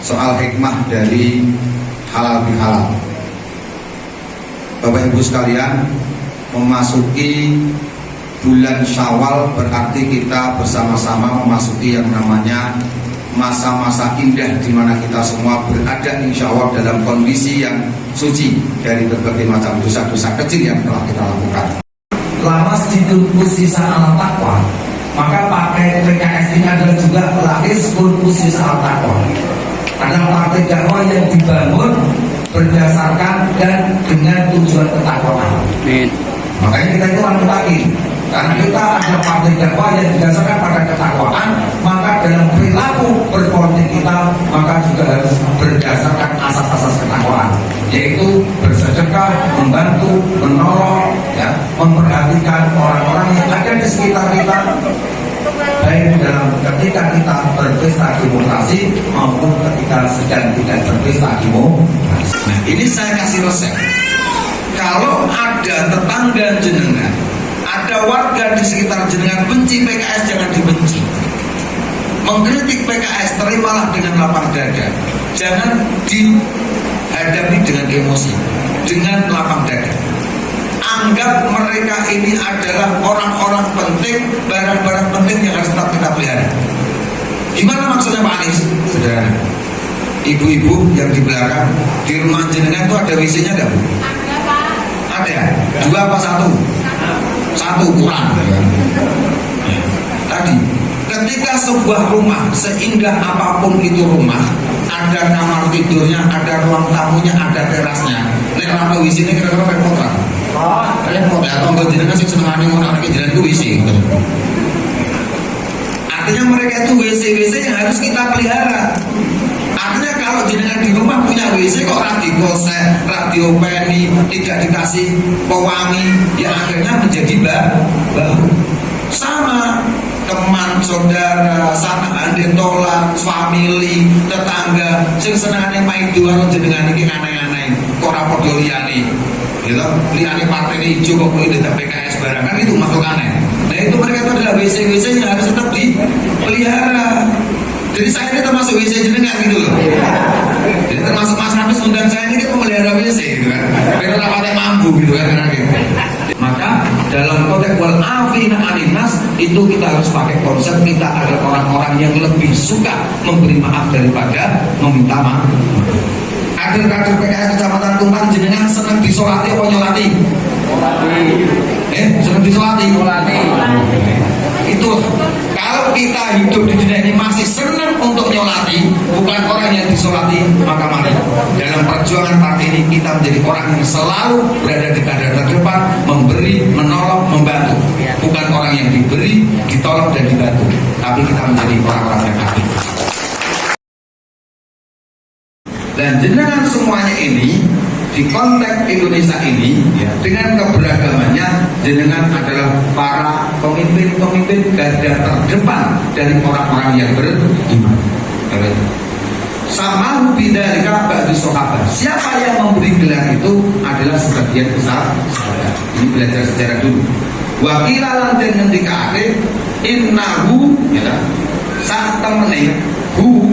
soal hikmah dari halal bihalal. Bapak Ibu sekalian, memasuki bulan Syawal berarti kita bersama-sama memasuki yang namanya masa-masa indah di mana kita semua berada insya Allah dalam kondisi yang suci dari berbagai macam dosa-dosa kecil yang telah kita lakukan. Lama sedikit sisa alam takwa, maka pakai PKS ini adalah juga pelapis sisa alam takwa. Karena partai dakwah yang dibangun berdasarkan dan dengan tujuan ketakwaan. Makanya kita itu lagi, karena kita ada partai dakwah yang didasarkan pada ketakwaan, maka dalam perilaku berpolitik kita maka juga harus berdasarkan asas-asas ketakwaan, yaitu bersedekah, membantu, menolong, ya, memperhatikan orang-orang yang ada di sekitar kita, baik dalam ketika kita berpesta demokrasi maupun ketika sedang tidak berpesta demokrasi. Nah, ini saya kasih resep. Kalau ada tetangga jenengan, ada warga di sekitar jenengan benci PKS, jangan dibenci. Mengkritik PKS terimalah dengan lapang dada, jangan dihadapi dengan emosi, dengan lapang dada. Anggap mereka ini adalah orang-orang penting, barang-barang penting yang harus tetap kita pelihara. Gimana maksudnya Pak Anies? Saudara, ibu-ibu yang di belakang, di rumah jenengan itu ada WC-nya enggak, Bu? Ada, Pak. Ada? 2 apa 1? 1 kurang. Tadi, ketika sebuah rumah, seindah apapun itu rumah, ada kamar tidurnya, ada ruang tamunya, ada terasnya. Nek ora WC-nya kira-kira repot kan? Repot ya, tonggo jenengan sing senengane ngono anake jenengan ku WC gitu. Artinya mereka itu WC yang harus kita pelihara. Artinya kalau jenengan di rumah punya WC kok ora dikosek, ora diopeni, tidak dikasih pewangi, ya akhirnya menjadi bau. Sama teman, saudara, sama ande tolak, family, tetangga, sing senengane main duar jenengan iki aneh-aneh, kok ora padha liyane. Gitu, liyane partai hijau kok kuwi tidak PKS barang, kan itu makhluk aneh. Nah itu mereka itu adalah WC yang harus tetap dipelihara. Jadi saya ini termasuk WC jenengan gitu loh. Jadi termasuk Mas Hafiz undang saya ini kan memelihara WC gitu kan. Biar rapatnya mampu gitu kan. Maka dalam konteks wal afina anin nas itu kita harus pakai konsep kita adalah orang-orang yang lebih suka memberi maaf daripada meminta maaf. Kader-kader PKS Kecamatan Tumpang jenengan seneng disolati apa nyolati? Seneng disolati? Itu kalau kita hidup di dunia ini masih senang untuk nyolati, bukan orang yang disolati, maka mari dalam perjuangan partai ini kita menjadi orang yang selalu berada di garda terdepan, memberi, menolong, membantu, bukan orang yang diberi, ditolong dan dibantu, tapi kita menjadi orang-orang yang aktif. Dan jenengan semuanya ini di konteks Indonesia ini ya, dengan keberagamannya jenengan adalah para pemimpin-pemimpin garda terdepan dari orang-orang yang beriman. Sama bidzalika ba'du sahabat. Siapa yang memberi gelar itu adalah sebagian besar sahabat. Ini belajar sejarah dulu. Wakilalan dan ngendikake innahu ya, saat temene hu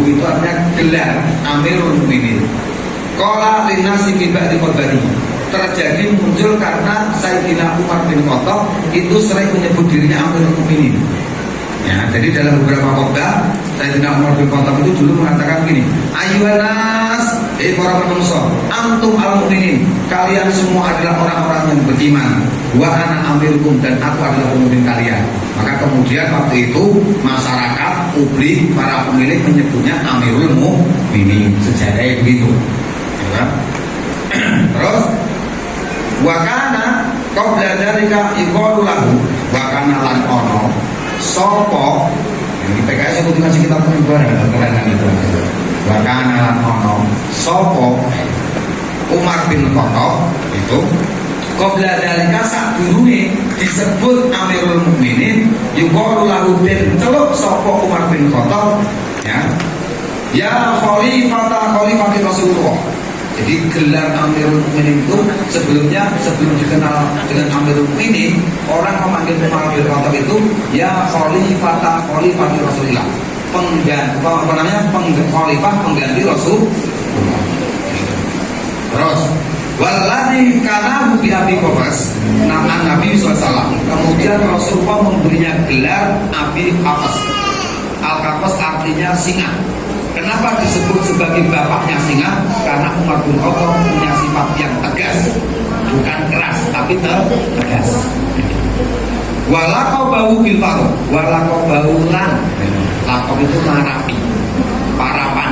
itu artinya gelar Amirul Mukminin. Qala linnasi min ba'di qadari. Terjadi muncul karena Sayyidina Umar bin Khattab itu sering menyebut dirinya Amirul Mukminin. Ya, jadi dalam beberapa khotbah Sayyidina Umar bin Khattab itu dulu mengatakan gini, ayyuhanas, para manusia, antum al-mukminin, kalian semua adalah orang-orang yang beriman. Wa ana amirukum, dan aku adalah pemimpin kalian. Maka kemudian waktu itu masyarakat, publik, para pemilik menyebutnya Amirul Mukminin. Sejarahnya begitu. Ya. Terus wakana qabla dzalika iqalu lahu wakana lan ono sopo ini PKS itu ngaji kita pun keren itu wakana lan ono sopo Umar bin Khattab itu qabla dzalika sadurunge disebut Amirul Mukminin iqalu lahu den celuk sopo Umar bin Khattab ya khalifati Rasulullah. Jadi gelar Amirul Mukminin itu sebelum dikenal dengan Amirul Mukminin, orang memanggil Umar bin Khattab itu ya khalifati Rasulillah. khalifah pengganti Rasul. Terus waladhi kana bi Abi Qafas, nama Nabi SAW. Kemudian Rasulullah memberinya gelar Abi Qafas. Al-Qafas artinya singa. Kenapa disebut sebagai bapaknya singa? Karena Umar bin Khattab punya sifat yang tegas, bukan keras tapi tegas. Walakau bau bil faruq, walakau baulan. Lakau itu marapi, parapan,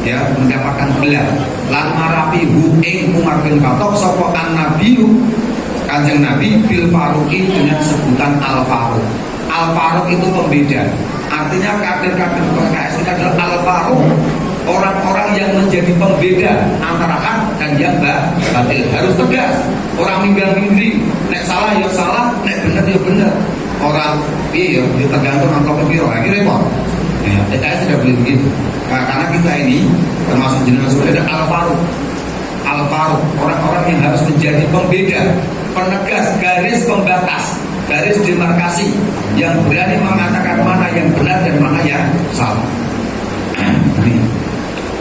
ya mendapatkan gelar. Lan marapi ing Umar bin Khattab sapa an-nabiyu Kanjeng Nabi bil faruqi dengan sebutan al-faruq. Al-faruq itu pembeda. Artinya kader-kader PKS itu adalah al-faruq, orang-orang yang menjadi pembeda antara hak dan yang batil. Harus tegas. Orang minggat-minggi, nek salah ya salah, nek bener ya bener. Orang iya tergantung amplop piro, lagi repot. Ya, PKS tidak boleh begitu. Karena kita ini termasuk jenengan sudah ada al-faruq. Al-faruq, orang-orang yang harus menjadi pembeda, penegas, garis pembatas, garis demarkasi, yang berani mengatakan mana yang benar dan mana yang salah.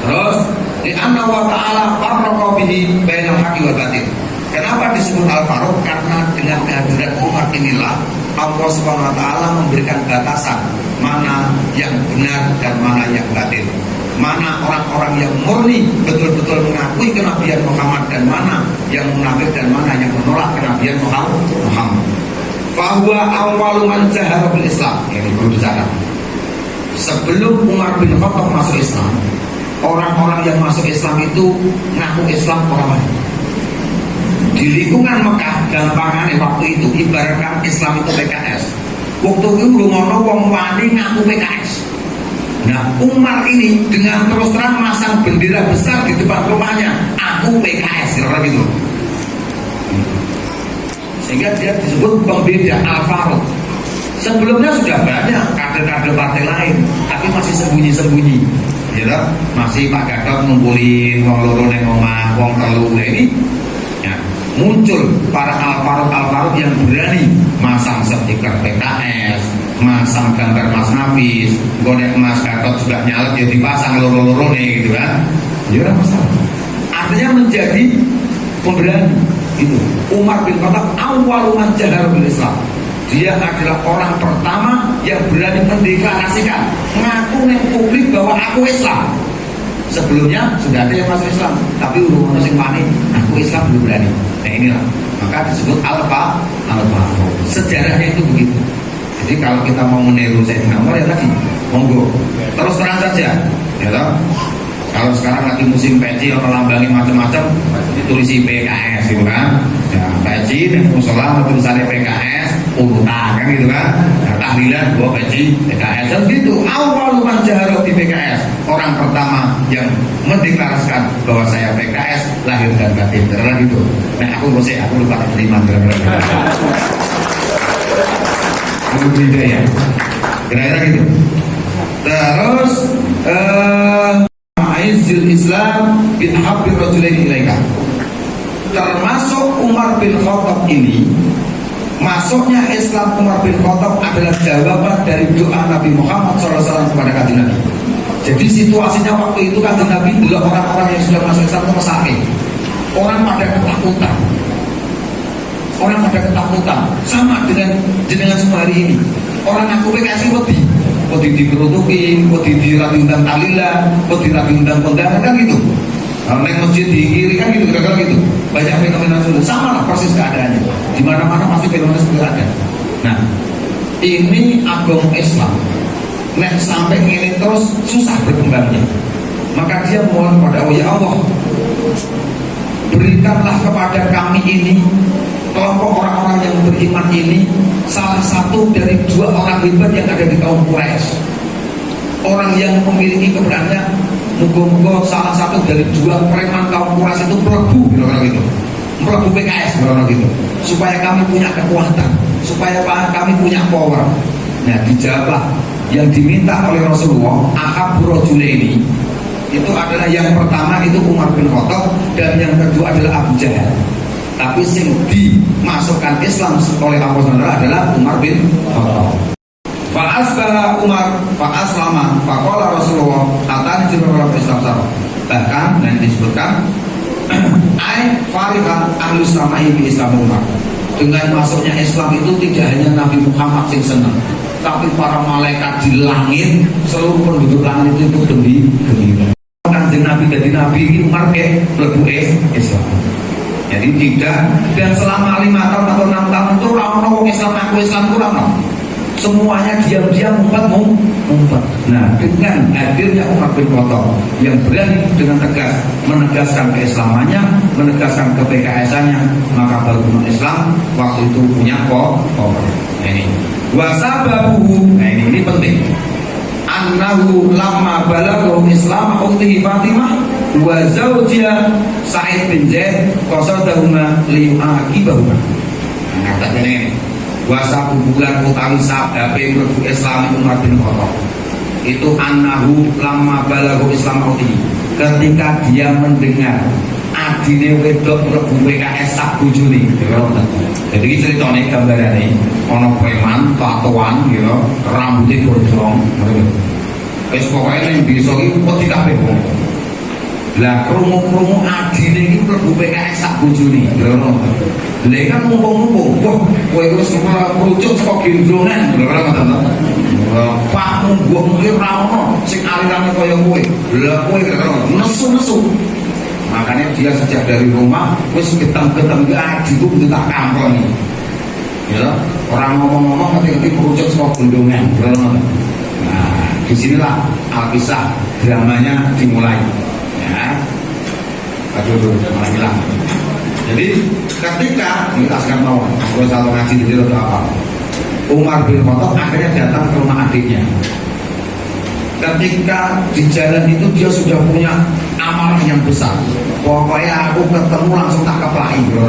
Terus di anna wa ta'ala farraqa bihi bainal haqqi wal batil. Kenapa disebut al-faruq? Karena dengan kehadiran Umar inilah Allah Subhanahu wa taala memberikan batasan mana yang benar dan mana yang batil. Mana orang-orang yang murni betul-betul mengakui kenabian Muhammad dan mana yang munafik dan mana yang menolak kenabian Muhammad. Fahuwa awwalu man jahara bil Islam. Ini perlu dicatat. Sebelum Umar bin Khattab masuk Islam, orang-orang yang masuk Islam itu ngaku Islam orang lain. Di lingkungan Mekah, gampangannya waktu itu ibaratkan Islam itu PKS. Waktu itu belum ada wong wani ngaku PKS. Nah, Umar ini dengan terus terang masang bendera besar di depan rumahnya, aku PKS, kira-kira gitu. Sehingga dia disebut pembeda al-faruq. Sebelumnya sudah banyak kader-kader partai lain, tapi masih sembunyi-sembunyi, gitu. Masih Pak Gatot ngumpulin wong loro ning omah, wong telu ini. Ya, muncul para al-faruq yang berani masang stiker PKS, masang gambar Mas Nafis, gonek Mas Gatot juga nyalek ya dipasang loro-loro nih, gitu kan? Ya masalah. Artinya menjadi pemberani. Itu Umar bin Khattab awwalu man jahara bil Islam. Dia adalah orang pertama yang berani mendeklarasikan, ngaku ning publik bahwa aku Islam. Sebelumnya sudah ada yang masuk Islam, tapi urung sing wani aku Islam belum berani. Nah inilah, maka disebut al-faruq. Sejarahnya itu begitu. Jadi kalau kita mau meniru Sayyidina Umar ya tadi, monggo. Terus terang saja, ya toh. Kalau sekarang lagi musim peci, orang lambangin macam-macam, ditulisi PKS gitu kan. Ya, peci dan musola tulisannya PKS, urutan kan gitu kan. Nah, tahlilan gua peci PKS dan gitu. Awal man jahara di PKS, orang pertama yang mendeklarasikan bahwa saya PKS lahir dan batin, karena gitu. Nah aku lupa terima kira-kira. Aku beda ya, kira-kira gitu. Terus Aizil Islam bin Habib Rajulain ilaika. Termasuk Umar bin Khattab ini, masuknya Islam Umar bin Khattab adalah jawaban dari doa Nabi Muhammad SAW kepada Kanjeng Nabi. Jadi situasinya waktu itu Kanjeng Nabi adalah orang-orang yang sudah masuk Islam itu sakit. Orang pada ketakutan. Orang pada ketakutan. Sama dengan semua hari ini. Orang aku PKS wedi. Wedi dikerutukin, wedi dirabi undang tahlilan, wedi dirabi undang kondangan kan gitu. Neng masjid di kiri kan gitu, kira-kira gitu. Banyak fenomena itu sama lah persis keadaannya. Di mana-mana pasti fenomena seperti ada. Nah, ini agama Islam. Nek sampai ini terus susah berkembangnya. Maka dia mohon kepada Allah, ya Allah, berikanlah kepada kami ini, kelompok orang-orang yang beriman ini, salah satu dari dua orang hebat yang ada di kaum Quraisy. Orang yang memiliki keberanian, muga-muga salah satu dari dua preman kaum Quraisy itu melebu, gitu. Melebu PKS, gitu. Supaya kami punya kekuatan, supaya kami punya power. Nah, dijawablah yang diminta oleh Rasulullah, ahabur rajulaini. Itu adalah yang pertama itu Umar bin Khattab dan yang kedua adalah Abu Jahal. Tapi yang dimasukkan Islam oleh Allah SWT adalah Umar bin Khattab. Fa asbaha Umar fa aslama fa qala Rasulullah atani jibril Islam sar. Bahkan dan disebutkan ai farika ahli samai bi Islam Umar. Dengan masuknya Islam itu tidak hanya Nabi Muhammad yang senang, tapi para malaikat di langit, seluruh penduduk langit itu gembira. Kanjeng Nabi jadi Nabi ini Umar lebu Islam. Jadi tidak, dan selama 5 tahun atau 6 tahun itu orang Islam aku Islam kurang. Semuanya diam-diam ngumpet. Nah, dengan hadirnya Umar bin Khattab yang berani dengan tegas menegaskan keislamannya, menegaskan ke-PKS-annya, maka baru umat Islam waktu itu punya power. Nah, ini wasababuhu. Nah, ini penting. Annahu lamma balaghahu Islam ukhtihi Fatimah wa zawjiha Sa'id bin Zaid qasadahuma liyu'aqibahuma. Nah, kata ini wasabu bulan utawi sababe mlebu Islam Umar bin Khattab itu annahu lamma balaghahu Islam ukhtihi, ketika dia mendengar adine wedok mlebu PKS sak bojone. Jadi iki ceritane gambarane ana preman tatoan ya, rambutnya gondrong. Wis pokoke ning desa iki wedi kabeh wong. Lah krungu-krungu adine iki mlebu PKS sak bojone. Lha kan mumpung-mumpung, wah kowe wis kerucut saka gendrongan. Pak mbok iki ra ono sing alirane kaya kowe. Lah kowe nesu-nesu. Makanya dia sejak dari rumah wis ketemu adiku kudu tak kamponi. Ya, orang ngomong-ngomong ngerti kerucut saka gendongan. Nah, disinilah Alkisah dramanya dimulai. Ya, aduh, malah hilang. Jadi ketika kita sekarang mau satu ngaji di situ apa? Umar bin Khattab akhirnya datang ke rumah adiknya. Ketika di jalan itu dia sudah punya amarah yang besar. Pokoknya aku ketemu langsung tak keplai gitu.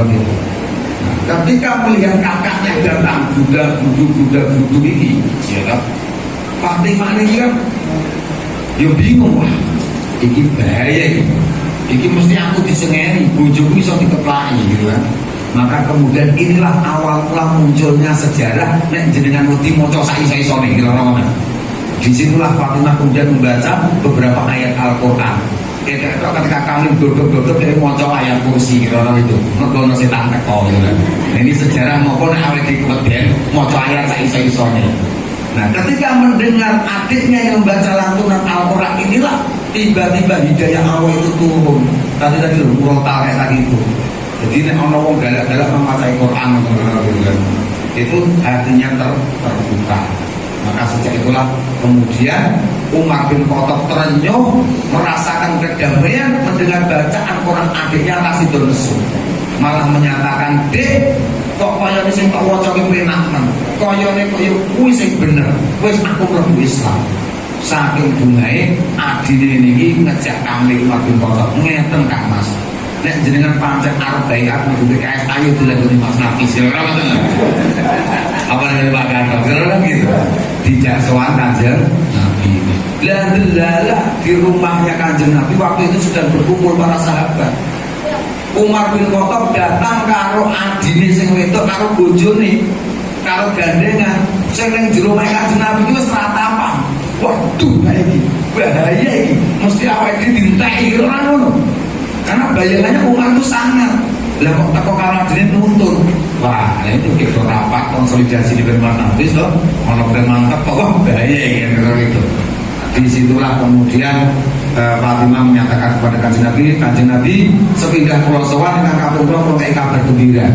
Ketika melihat kakaknya datang budak ini, ya kan? Fatimah ini kan, dia bingung lah. Ini bahaya ini. Ini mesti aku disengeni, bojoku iso dikeplai gitu kan. Maka kemudian inilah awal mula munculnya sejarah nek jenengan wedi maca saisa-isane gitu kan. Disitulah Fatimah kemudian membaca beberapa ayat Al-Quran. Ketika kami duduk-duduk dari maca ayat kursi gitu itu ngegono setan teko gitu kan. Ini sejarah maupun awal di kemudian maca ayat saisa-isane. Nah, ketika mendengar adiknya yang membaca lantunan Al-Quran inilah tiba-tiba hidayah Allah itu turun. Tadi murotal kayak tadi itu. Jadi nek ana wong galak-galak membaca Al-Quran itu artinya terbuka. Maka sejak itulah kemudian Umar bin Khattab terenyuh merasakan kedamaian mendengar bacaan Quran adiknya Rasidul Nesu. Malah menyatakan, "Dek, kok kaya sing tak waca ki penak men. Kayane kaya kuwi sing bener. Wis aku mlebu Islam." Saking bungae adine niki ngejak kami Umar bin Khattab ngeten Kak Mas. Nek jenengan pancen arep bayar kudu PKS ayo dilakoni Mas Nafis. Apa yang Pak Gatot gitu. Dijak sowan Kanjeng Nabi. Lah di rumahnya Kanjeng Nabi waktu itu sudah berkumpul para sahabat. Umar bin Khattab datang karo adine sing wedok karo bojone karo gandengan sing ning jero omahe Kanjeng Nabi iki wis ratapan. Waduh, bahaya iki. Mesti awake dintai ora ngono. Karena bayangannya Umar itu sangat. Lah kok teko karo adine nuntun. Wah, itu kita rapat konsolidasi di Firman Nabi loh. Ono mantap kok bahaya gitu. Disitulah kemudian Fatimah menyatakan kepada Kanjeng Nabi sepindah pulau sowan dengan kapung pulau kabar gembira.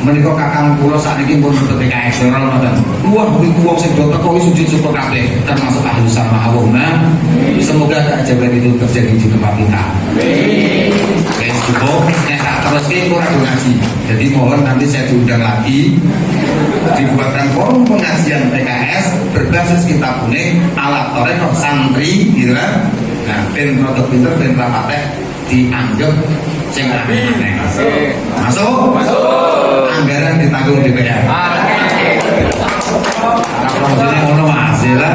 Menika kakang pulau saat ini pun untuk PKS Ramadan. Wah, wong sing do teko sujud syukur kabeh termasuk ahli sama Allahumma. Semoga keajaiban itu terjadi di tempat kita. Oke, cukup. Terus kurang ngaji. Jadi mohon nanti saya diundang lagi dibuatkan forum pengajian PKS berbasis kitab kuning alat torek santri gitu kan. Nah, ben produk pinter ben rapate dianggap sing aneh. Masuk? Anggaran ditanggung DPR. Promosinya ngono Mas ya.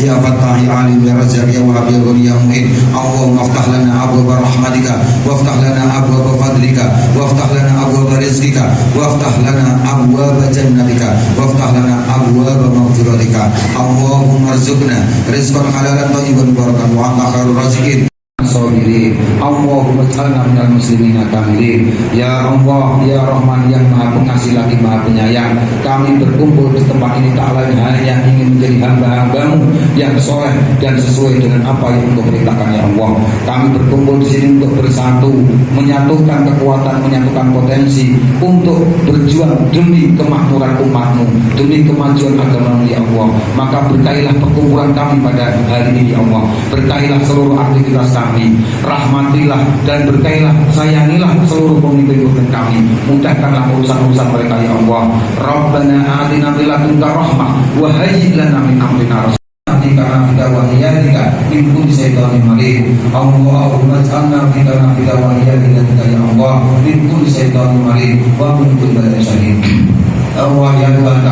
يا فتاح يا عليم يا رزاق يا وهاب يا غني يا معين اللهم افتح لنا ابواب رحمتك وافتح لنا ابواب فضلك وافتح لنا ابواب رزقك وافتح لنا ابواب جنتك وافتح لنا ابواب مغفرتك اللهم ارزقنا رزقا حلالا طيبا مباركا وانت خير الرازقين Sabirin. Allahumma ij'alna minal muslimina kamilin. Ya Allah, ya Rahman yang Maha Pengasih lagi Maha Penyayang. Kami berkumpul di tempat ini tak lain hanya ingin menjadi hamba-hambamu yang soleh dan sesuai dengan apa yang Engkau perintahkan ya Allah. Kami berkumpul di sini untuk bersatu, menyatukan kekuatan, menyatukan potensi untuk berjuang demi kemakmuran umatmu, demi kemajuan agama ya Allah. Maka berkailah perkumpulan kami pada hari ini ya Allah. Berkailah seluruh aktivitas kami, rahmatilah dan berkailah, sayangilah seluruh pemimpin-pemimpin kami, mudahkanlah urusan-urusan mereka ya Allah. Rabbana atina min ladunka rahmah wa hayyi lana min amrina rashada wa hiyatika min kulli syaitanir marid. Allahumma ij'alna fitnah wa hiyatika ya Allah min kulli syaitanir marid wa min kulli bala'in syadid. Allah ya Tuhan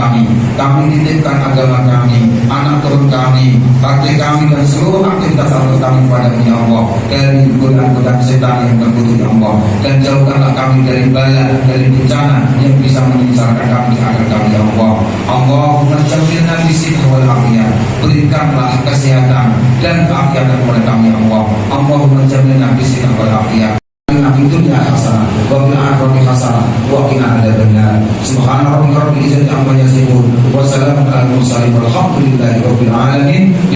kami titipkan agama kami, anak turun kami, kakek kami dan seluruh aktivitas kami kepada ya Allah dari godaan-godaan setan yang terkutuk ya Allah, dan jauhkanlah kami dari bala, dari bencana yang bisa menyengsarakan kami di akhir kami ya Allah. Allahumma jami'na bisik wal afiyah, berikanlah kesehatan dan keafiatan kepada kami ya Allah. Allahumma jami'na bisik wal afiyah. Dunia hasanah wa fil akhirati hasanah wa qina adzabannar. Subhana rabbika rabbil izzati amma yasifun wa salamun alal mursalin walhamdulillahi rabbil alamin.